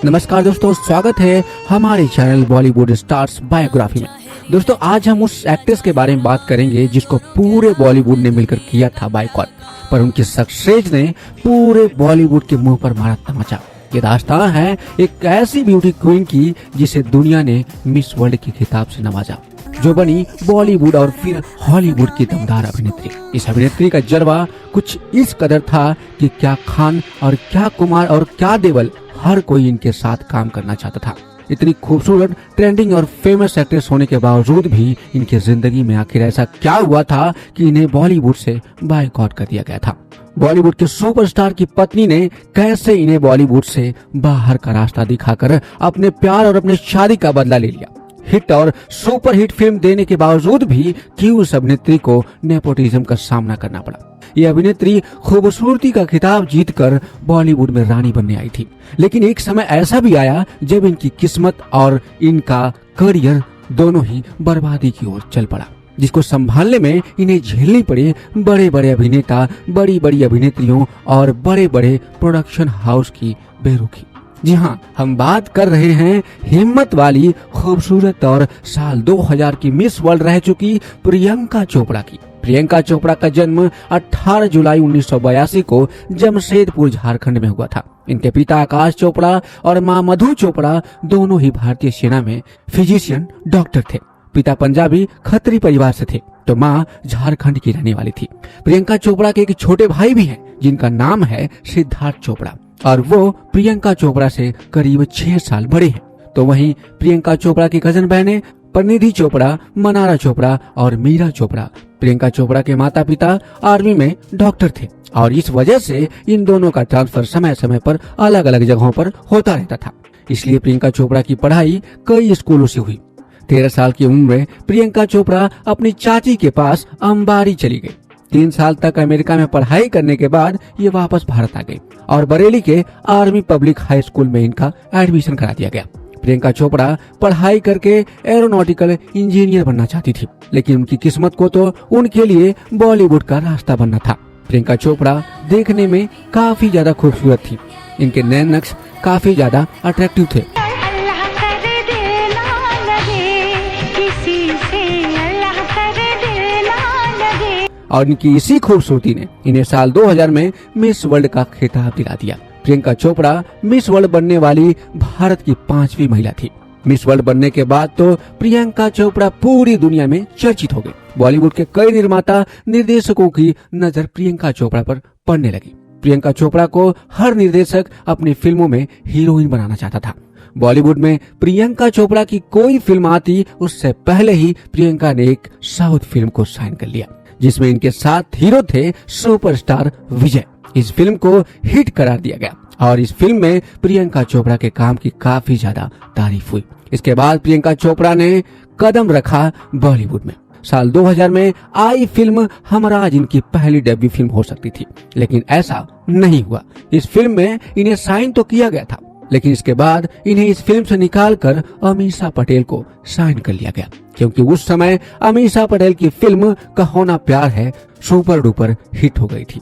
नमस्कार दोस्तों, स्वागत है हमारे चैनल बॉलीवुड स्टार्स बायोग्राफी में। दोस्तों आज हम उस एक्ट्रेस के बारे में बात करेंगे जिसको पूरे बॉलीवुड ने मिलकर किया था बाइकॉट, पर उनकी सक्सेस ने पूरे बॉलीवुड के मुंह पर मारा तमाचा। ये दास्तान है एक ऐसी ब्यूटी क्वीन की जिसे दुनिया ने मिस वर्ल्ड के खिताब से नवाजा, जो बनी बॉलीवुड और फिर हॉलीवुड की दमदार अभिनेत्री। इस अभिनेत्री का जलवा कुछ इस कदर था कि क्या खान और क्या कुमार और क्या देवल, हर कोई इनके साथ काम करना चाहता था। इतनी खूबसूरत, ट्रेंडिंग और फेमस एक्ट्रेस होने के बावजूद भी इनकी जिंदगी में आखिर ऐसा क्या हुआ था कि इन्हें बॉलीवुड से बायकॉट कर दिया गया था। बॉलीवुड के सुपरस्टार की पत्नी ने कैसे इन्हें बॉलीवुड से बाहर का रास्ता दिखाकर अपने प्यार और अपने शादी का बदला ले लिया। हिट और सुपर हिट फिल्म देने के बावजूद भी क्यों उस अभिनेत्री को नेपोटिज्म का सामना करना पड़ा। ये अभिनेत्री खूबसूरती का खिताब जीतकर बॉलीवुड में रानी बनने आई थी, लेकिन एक समय ऐसा भी आया जब इनकी किस्मत और इनका करियर दोनों ही बर्बादी की ओर चल पड़ा, जिसको संभालने में इन्हें झेलनी पड़ी बड़े बड़े अभिनेता, बड़ी बड़ी अभिनेत्रियों और बड़े बड़े प्रोडक्शन हाउस की बेरुखी। जी हाँ, हम बात कर रहे हैं हिम्मत वाली, खूबसूरत और साल 2000 की मिस वर्ल्ड रह चुकी प्रियंका चोपड़ा की। प्रियंका चोपड़ा का जन्म 18 जुलाई 1982 को जमशेदपुर, झारखंड में हुआ था। इनके पिता आकाश चोपड़ा और मां मधु चोपड़ा दोनों ही भारतीय सेना में फिजिशियन डॉक्टर थे। पिता पंजाबी खत्री परिवार से थे तो मां झारखंड की रहने वाली थी। प्रियंका चोपड़ा के एक छोटे भाई भी हैं जिनका नाम है सिद्धार्थ चोपड़ा और वो प्रियंका चोपड़ा से करीब 6 साल बड़े हैं। तो वहीं प्रियंका चोपड़ा की कजन बहनें परिणीति चोपड़ा, मनारा चोपड़ा और मीरा चोपड़ा। प्रियंका चोपड़ा के माता पिता आर्मी में डॉक्टर थे और इस वजह से इन दोनों का ट्रांसफर समय समय पर अलग अलग जगहों पर होता रहता था। इसलिए प्रियंका चोपड़ा की पढ़ाई कई स्कूलों से हुई। 13 साल की उम्र में प्रियंका चोपड़ा अपनी चाची के पास अंबारी चली गई। 3 साल तक अमेरिका में पढ़ाई करने के बाद ये वापस भारत आ गई और बरेली के आर्मी पब्लिक हाई स्कूल में इनका एडमिशन करा दिया गया। प्रियंका चोपड़ा पढ़ाई करके एरोनॉटिकल इंजीनियर बनना चाहती थी, लेकिन उनकी किस्मत को तो उनके लिए बॉलीवुड का रास्ता बनना था। प्रियंका चोपड़ा देखने में काफी ज्यादा खूबसूरत थी। इनके नैन नक्श काफी ज्यादा अट्रैक्टिव थे और इनकी इसी खूबसूरती ने इन्हें साल 2000 में मिस वर्ल्ड का खिताब दिला दिया। प्रियंका चोपड़ा मिस वर्ल्ड बनने वाली भारत की 5वीं महिला थी। मिस वर्ल्ड बनने के बाद तो प्रियंका चोपड़ा पूरी दुनिया में चर्चित हो गई। बॉलीवुड के कई निर्माता, निर्देशकों की नजर प्रियंका चोपड़ा पर पड़ने लगी। प्रियंका चोपड़ा को हर निर्देशक अपनी फिल्मों में हीरोइन बनाना चाहता था। बॉलीवुड में प्रियंका चोपड़ा की कोई फिल्म आती उससे पहले ही प्रियंका ने एक साउथ फिल्म को साइन कर लिया, जिसमें इनके साथ हीरो थे सुपरस्टार विजय। इस फिल्म को हिट करार दिया गया और इस फिल्म में प्रियंका चोपड़ा के काम की काफी ज्यादा तारीफ हुई। इसके बाद प्रियंका चोपड़ा ने कदम रखा बॉलीवुड में। साल 2000 में आई फिल्म हमराज इनकी पहली डेब्यू फिल्म हो सकती थी, लेकिन ऐसा नहीं हुआ। इस फिल्म में इन्हें साइन तो किया गया था, लेकिन इसके बाद इन्हें इस फिल्म से निकालकर अमीषा पटेल को साइन कर लिया गया, क्योंकि उस समय अमीषा पटेल की फिल्म कहो ना प्यार है सुपर डुपर हिट हो गई थी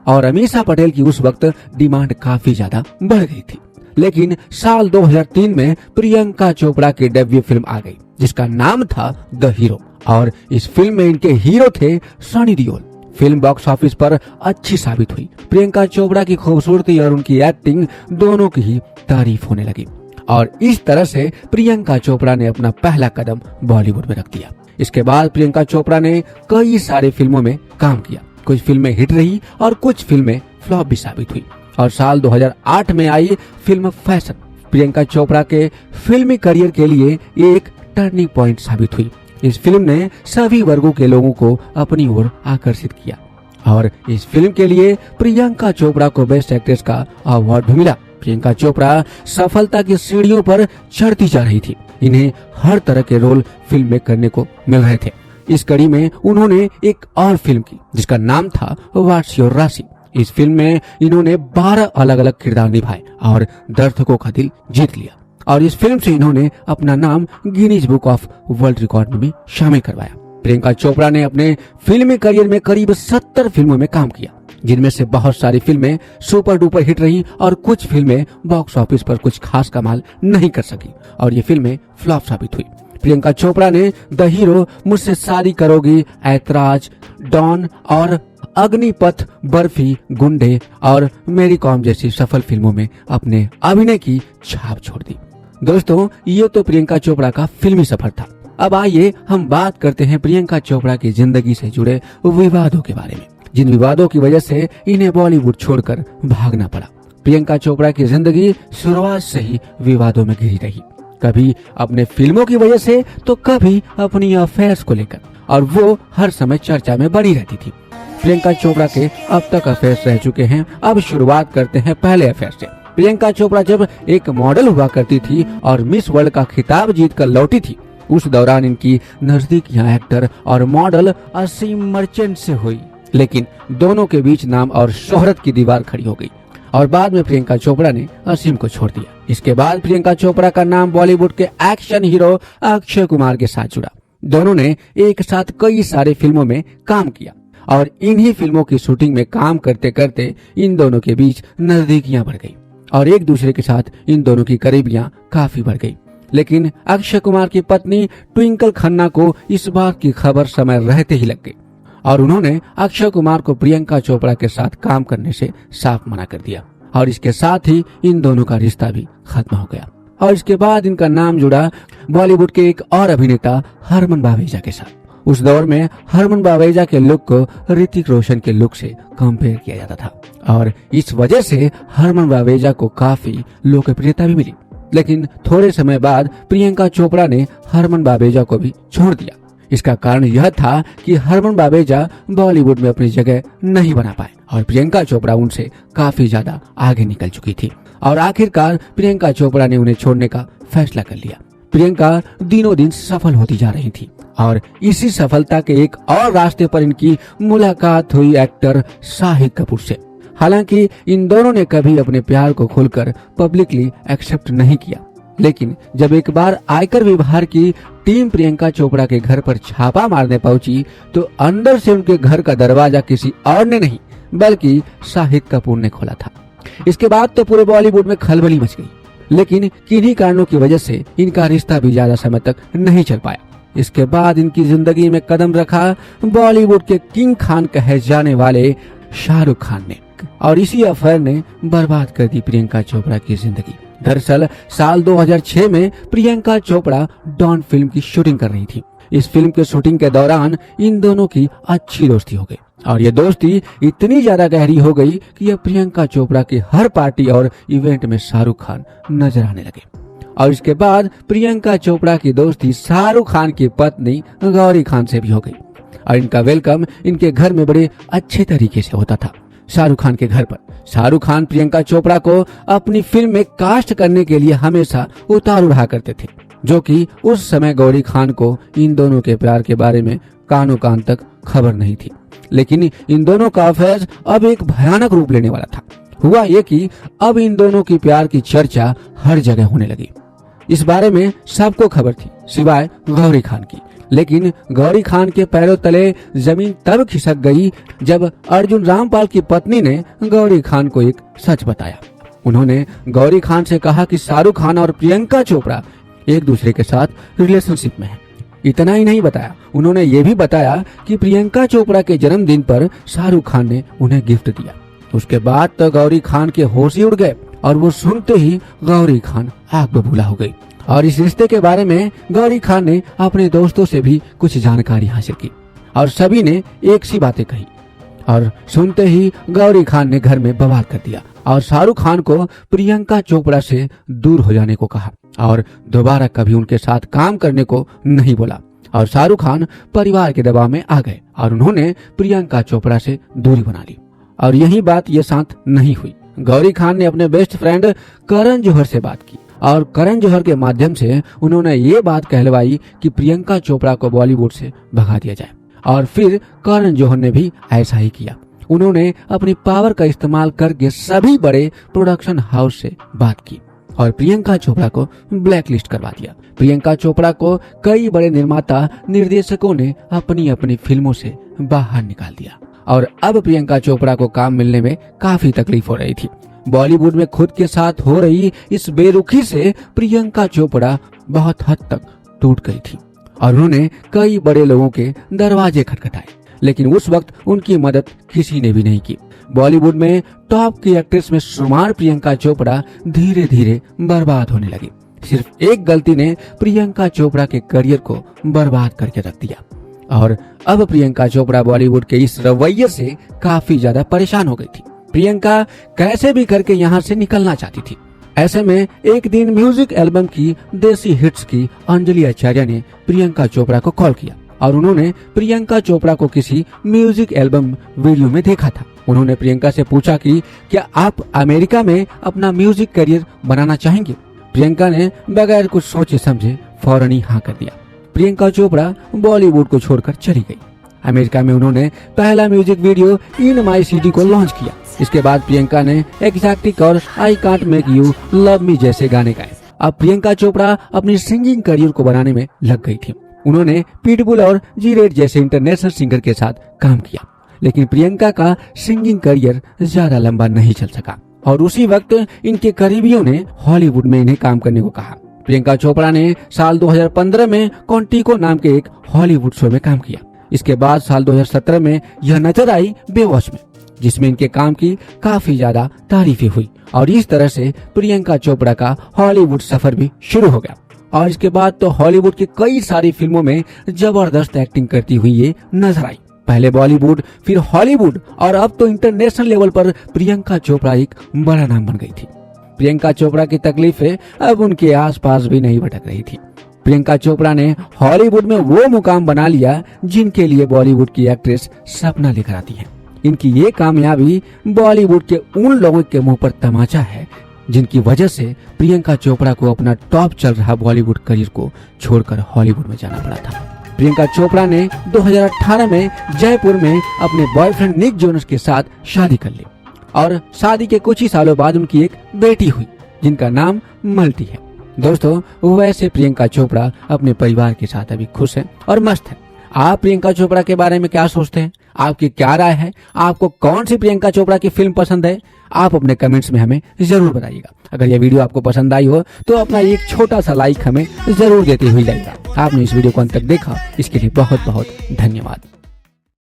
और अमीषा पटेल की उस वक्त डिमांड काफी ज्यादा बढ़ गई थी। लेकिन साल 2003 में प्रियंका चोपड़ा की डेब्यू फिल्म आ गई जिसका नाम था द हीरो और इस फिल्म में इनके हीरो थे Sunny Deol. Film box office पर अच्छी साबित हुई। प्रियंका चोपड़ा की खूबसूरती और उनकी एक्टिंग दोनों की ही तारीफ होने लगी और इस तरह से प्रियंका चोपड़ा ने अपना पहला कदम बॉलीवुड में रख दिया। इसके बाद प्रियंका चोपड़ा ने कई सारे फिल्मों में काम किया। कुछ फिल्में हिट रही और कुछ फिल्में फ्लॉप भी साबित हुई और साल 2008 में आई फिल्म फैशन प्रियंका चोपड़ा के फिल्मी करियर के लिए एक टर्निंग पॉइंट साबित हुई। इस फिल्म ने सभी वर्गों के लोगों को अपनी ओर आकर्षित किया और इस फिल्म के लिए प्रियंका चोपड़ा को बेस्ट एक्ट्रेस का अवार्ड भी मिला। प्रियंका चोपड़ा सफलता की सीढ़ियों पर चढ़ती जा रही थी। इन्हें हर तरह के रोल फिल्म में करने को मिल रहे थे। इस कड़ी में उन्होंने एक और फिल्म की जिसका नाम था व्हाट्स योर राशि। इस फिल्म में इन्होंने 12 अलग अलग किरदार निभाए और दर्शकों का दिल जीत लिया और इस फिल्म से इन्होंने अपना नाम Guinness book of world record में भी शामिल करवाया। प्रियंका चोपड़ा ने अपने फिल्मी करियर में करीब 70 फिल्मों में काम किया, जिनमें से बहुत सारी फिल्में सुपर डुपर हिट रही और कुछ फिल्में बॉक्स ऑफिस पर कुछ खास कमाल नहीं कर सकी और ये फिल्में फ्लॉप साबित हुई। प्रियंका चोपड़ा ने द हीरो, मुझसे शादी करोगी, ऐतराज, डॉन और अग्निपथ, बर्फी, गुंडे और मेरी कॉम जैसी सफल फिल्मों में अपने अभिनय की छाप छोड़ दी। दोस्तों, ये तो प्रियंका चोपड़ा का फिल्मी सफर था। अब आइए हम बात करते हैं प्रियंका चोपड़ा की जिंदगी से जुड़े विवादों के बारे में, जिन विवादों की वजह से इन्हें बॉलीवुड छोड़कर भागना पड़ा। प्रियंका चोपड़ा की जिंदगी शुरुआत से ही विवादों में घिरी रही, कभी अपने फिल्मों की वजह से तो कभी अपनी अफेयर्स को लेकर, और वो हर समय चर्चा में बनी रहती थी। प्रियंका चोपड़ा के अब तक अफेयर्स रह चुके हैं। अब शुरुआत करते हैं पहले अफेयर से। प्रियंका चोपड़ा जब एक मॉडल हुआ करती थी और मिस वर्ल्ड का खिताब जीतकर लौटी थी, उस दौरान इनकी नजदीकियां एक्टर और मॉडल असीम मर्चेंट से हुई, लेकिन दोनों के बीच नाम और शोहरत की दीवार खड़ी हो गई और बाद में प्रियंका चोपड़ा ने असीम को छोड़ दिया। इसके बाद प्रियंका चोपड़ा का नाम बॉलीवुड के एक्शन हीरो अक्षय कुमार के साथ जुड़ा। दोनों ने एक साथ कई सारे फिल्मों में काम किया और इन्हीं फिल्मों की शूटिंग में काम करते करते इन दोनों के बीच नजदीकियां बढ़ गई और एक दूसरे के साथ इन दोनों की करीबियां काफी बढ़ गई। लेकिन अक्षय कुमार की पत्नी ट्विंकल खन्ना को इस बात की खबर समय रहते ही लग गई और उन्होंने अक्षय कुमार को प्रियंका चोपड़ा के साथ काम करने से साफ मना कर दिया और इसके साथ ही इन दोनों का रिश्ता भी खत्म हो गया। और इसके बाद इनका नाम जुड़ा बॉलीवुड के एक और अभिनेता हरमन बावेजा के साथ। उस दौर में हरमन बावेजा के लुक को ऋतिक रोशन के लुक से कंपेयर किया जाता था और इस वजह से हरमन बावेजा को काफी लोकप्रियता भी मिली। लेकिन थोड़े समय बाद प्रियंका चोपड़ा ने हरमन बावेजा को भी छोड़ दिया। इसका कारण यह था कि हरमन बावेजा बॉलीवुड में अपनी जगह नहीं बना पाए और प्रियंका चोपड़ा उनसे काफी ज्यादा आगे निकल चुकी थी और आखिरकार प्रियंका चोपड़ा ने उन्हें छोड़ने का फैसला कर लिया। प्रियंका दिनों दिन सफल होती जा रही थी और इसी सफलता के एक और रास्ते पर इनकी मुलाकात हुई एक्टर शाहिद कपूर से। हालांकि इन दोनों ने कभी अपने प्यार को खुलकर पब्लिकली एक्सेप्ट नहीं किया, लेकिन जब एक बार आयकर विभाग की टीम प्रियंका चोपड़ा के घर पर छापा मारने पहुंची तो अंदर से उनके घर का दरवाजा किसी और ने नहीं बल्कि शाहिद कपूर ने खोला था। इसके बाद तो पूरे बॉलीवुड में खलबली मच गई, लेकिन किन्हीं कारणों की वजह से इनका रिश्ता भी ज्यादा समय तक नहीं चल पाया। इसके बाद इनकी जिंदगी में कदम रखा बॉलीवुड के किंग खान कहे जाने वाले शाहरुख खान ने और इसी अफेयर ने बर्बाद कर दी प्रियंका चोपड़ा की जिंदगी। दरअसल साल 2006 में प्रियंका चोपड़ा डॉन फिल्म की शूटिंग कर रही थी। इस फिल्म के शूटिंग के दौरान इन दोनों की अच्छी दोस्ती हो गई और ये दोस्ती इतनी ज्यादा गहरी हो गई कि अब प्रियंका चोपड़ा की हर पार्टी और इवेंट में शाहरुख खान नजर आने लगे। और इसके बाद प्रियंका चोपड़ा की दोस्ती शाहरुख खान की पत्नी गौरी खान से भी हो गई और इनका वेलकम इनके घर में बड़े अच्छे तरीके से होता था। शाहरुख खान के घर पर शाहरुख खान प्रियंका चोपड़ा को अपनी फिल्म में कास्ट करने के लिए हमेशा उतार उड़ा करते थे, जो कि उस समय गौरी खान को इन दोनों के प्यार के बारे में कानों कान तक खबर नहीं थी। लेकिन इन दोनों का अफेयर अब एक भयानक रूप लेने वाला था। हुआ ये कि अब इन दोनों की प्यार की चर्चा हर जगह होने लगी। इस बारे में सबको खबर थी सिवाय गौरी खान की। लेकिन गौरी खान के पैरों तले जमीन तब खिसक गई जब अर्जुन रामपाल की पत्नी ने गौरी खान को एक सच बताया। उन्होंने गौरी खान से कहा कि शाहरुख खान और प्रियंका चोपड़ा एक दूसरे के साथ रिलेशनशिप में हैं। इतना ही नहीं बताया, उन्होंने ये भी बताया कि प्रियंका चोपड़ा के जन्मदिन पर शाहरुख खान ने उन्हें गिफ्ट दिया। उसके बाद तो गौरी खान के होश ही उड़ गए और वो सुनते ही गौरी खान आग बबूला हो गई। और इस रिश्ते के बारे में गौरी खान ने अपने दोस्तों से भी कुछ जानकारी हासिल की और सभी ने एक सी बातें कही और सुनते ही गौरी खान ने घर में बवाल कर दिया और शाहरुख खान को प्रियंका चोपड़ा से दूर हो जाने को कहा और दोबारा कभी उनके साथ काम करने को नहीं बोला। और शाहरुख खान परिवार के दबाव में आ गए और उन्होंने प्रियंका चोपड़ा से दूरी बना ली। और यही बात ये साथ नहीं हुई। गौरी खान ने अपने बेस्ट फ्रेंड करण जौहर से बात की और करण जौहर के माध्यम से उन्होंने ये बात कहलवाई कि प्रियंका चोपड़ा को बॉलीवुड से भगा दिया जाए। और फिर करण जौहर ने भी ऐसा ही किया। उन्होंने अपनी पावर का इस्तेमाल करके सभी बड़े प्रोडक्शन हाउस से बात की और प्रियंका चोपड़ा को ब्लैक लिस्ट करवा दिया। प्रियंका चोपड़ा को कई बड़े निर्माता निर्देशकों ने अपनी अपनी फिल्मों से बाहर निकाल दिया और अब प्रियंका चोपड़ा को काम मिलने में काफी तकलीफ हो रही थी। बॉलीवुड में खुद के साथ हो रही इस बेरुखी से प्रियंका चोपड़ा बहुत हद तक टूट गई थी और उन्होंने कई बड़े लोगों के दरवाजे खटखटाए, लेकिन उस वक्त उनकी मदद किसी ने भी नहीं की। बॉलीवुड में टॉप की एक्ट्रेस में शुमार प्रियंका चोपड़ा धीरे धीरे बर्बाद होने लगी। सिर्फ एक गलती ने प्रियंका चोपड़ा के करियर को बर्बाद करके रख दिया और अब प्रियंका चोपड़ा बॉलीवुड के इस रवैये से काफी ज्यादा परेशान हो गई थी। प्रियंका कैसे भी करके यहाँ से निकलना चाहती थी। ऐसे में एक दिन म्यूजिक एल्बम की देसी हिट्स की अंजलि आचार्य ने प्रियंका चोपड़ा को कॉल किया और उन्होंने प्रियंका चोपड़ा को किसी म्यूजिक एल्बम वीडियो में देखा था। उन्होंने प्रियंका से पूछा कि क्या आप अमेरिका में अपना म्यूजिक करियर बनाना चाहेंगे। प्रियंका ने बगैर कुछ सोचे समझे फौरन ही हाँ कर दिया। प्रियंका चोपड़ा बॉलीवुड को छोड़कर चली गई। अमेरिका में उन्होंने पहला music video in my city को लॉन्च किया। इसके बाद प्रियंका ने एक्सैक्टिक और I can't make you love me जैसे गाने गाए। अब प्रियंका चोपड़ा अपनी सिंगिंग करियर को बनाने में लग गई थी। उन्होंने पिटबुल और जी रेड जैसे इंटरनेशनल सिंगर के साथ काम किया, लेकिन प्रियंका का सिंगिंग करियर ज्यादा लंबा नहीं चल सका और उसी वक्त इनके करीबियों ने हॉलीवुड में इन्हें काम करने को कहा। प्रियंका चोपड़ा ने साल 2015 में कॉन्टिको नाम के एक हॉलीवुड शो में काम किया। इसके बाद साल 2017 में यह नजर आई बेवॉच में, जिसमें इनके काम की काफी ज्यादा तारीफें हुई और इस तरह से प्रियंका चोपड़ा का हॉलीवुड सफर भी शुरू हो गया। और इसके बाद तो हॉलीवुड की कई सारी फिल्मों में जबरदस्त एक्टिंग करती हुई ये नजर आई। पहले बॉलीवुड, फिर हॉलीवुड और अब तो इंटरनेशनल लेवल पर प्रियंका चोपड़ा एक बड़ा नाम बन गई थी। प्रियंका चोपड़ा की तकलीफें अब उनके आसपास भी नहीं भटक रही थी। प्रियंका चोपड़ा ने हॉलीवुड में वो मुकाम बना लिया जिनके लिए बॉलीवुड की एक्ट्रेस सपना लेकर आती है। इनकी ये कामयाबी बॉलीवुड के उन लोगों के मुंह पर तमाचा है जिनकी वजह से प्रियंका चोपड़ा को अपना टॉप चल रहा बॉलीवुड करियर को छोड़कर हॉलीवुड में जाना पड़ा था। प्रियंका चोपड़ा ने 2018 में जयपुर में अपने बॉयफ्रेंड निक जोनस के साथ शादी कर ली और शादी के कुछ ही सालों बाद उनकी एक बेटी हुई जिनका नाम मल्टी है। दोस्तों, वैसे प्रियंका चोपड़ा अपने परिवार के साथ अभी खुश है और मस्त है। आप प्रियंका चोपड़ा के बारे में क्या सोचते हैं? आपकी क्या राय है? आपको कौन सी प्रियंका चोपड़ा की फिल्म पसंद है? आप अपने कमेंट्स में हमें जरूर बताइएगा। अगर यह वीडियो आपको पसंद आई हो तो अपना एक छोटा सा लाइक हमें जरूर देते हुए जाइएगा। आपने इस वीडियो को अंत तक देखा, इसके लिए बहुत बहुत धन्यवाद।